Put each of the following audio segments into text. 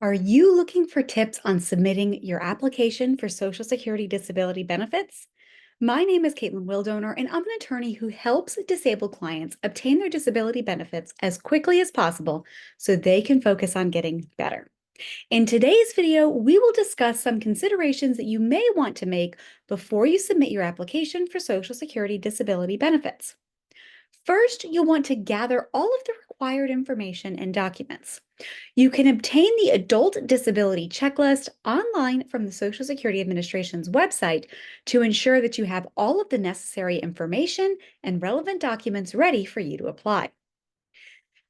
Are you looking for tips on submitting your application for Social Security disability benefits? My name is Caitlin Wildonor, and I'm an attorney who helps disabled clients obtain their disability benefits as quickly as possible so they can focus on getting better. In today's video, we will discuss some considerations that you may want to make before you submit your application for Social Security disability benefits. First, you'll want to gather all of the required information and documents. You can obtain the Adult Disability Checklist online from the Social Security Administration's website to ensure that you have all of the necessary information and relevant documents ready for you to apply.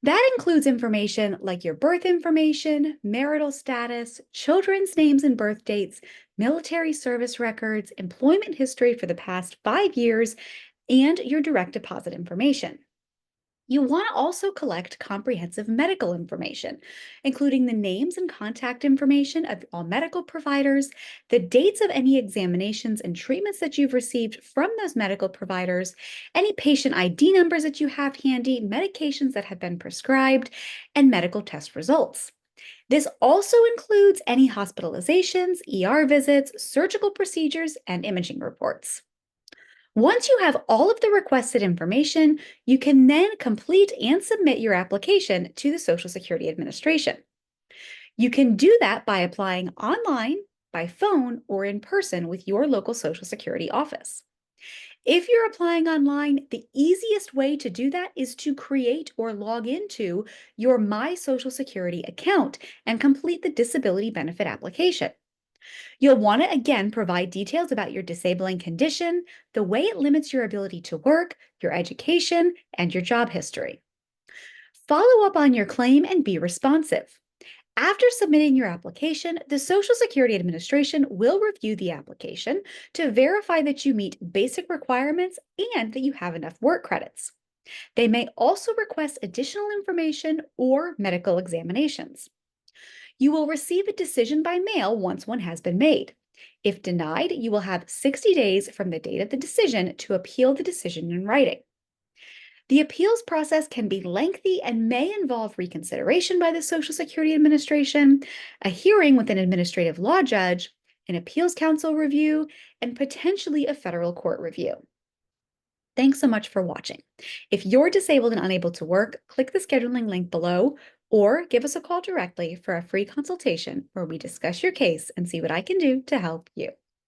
That includes information like your birth information, marital status, children's names and birth dates, military service records, employment history for the past 5 years, and your direct deposit information. You want to also collect comprehensive medical information, including the names and contact information of all medical providers, the dates of any examinations and treatments that you've received from those medical providers, any patient ID numbers that you have handy, medications that have been prescribed, and medical test results. This also includes any hospitalizations, ER visits, surgical procedures, and imaging reports. Once you have all of the requested information, you can then complete and submit your application to the Social Security Administration. You can do that by applying online, by phone, or in person with your local Social Security office. If you're applying online, the easiest way to do that is to create or log into your My Social Security account and complete the disability benefit application. You'll want to again provide details about your disabling condition, the way it limits your ability to work, your education, and your job history. Follow up on your claim and be responsive. After submitting your application, the Social Security Administration will review the application to verify that you meet basic requirements and that you have enough work credits. They may also request additional information or medical examinations. You will receive a decision by mail once one has been made. If denied, you will have 60 days from the date of the decision to appeal the decision in writing. The appeals process can be lengthy and may involve reconsideration by the Social Security Administration, a hearing with an administrative law judge, an appeals council review, and potentially a federal court review. Thanks so much for watching. If you're disabled and unable to work, click the scheduling link below or give us a call directly for a free consultation where we discuss your case and see what I can do to help you.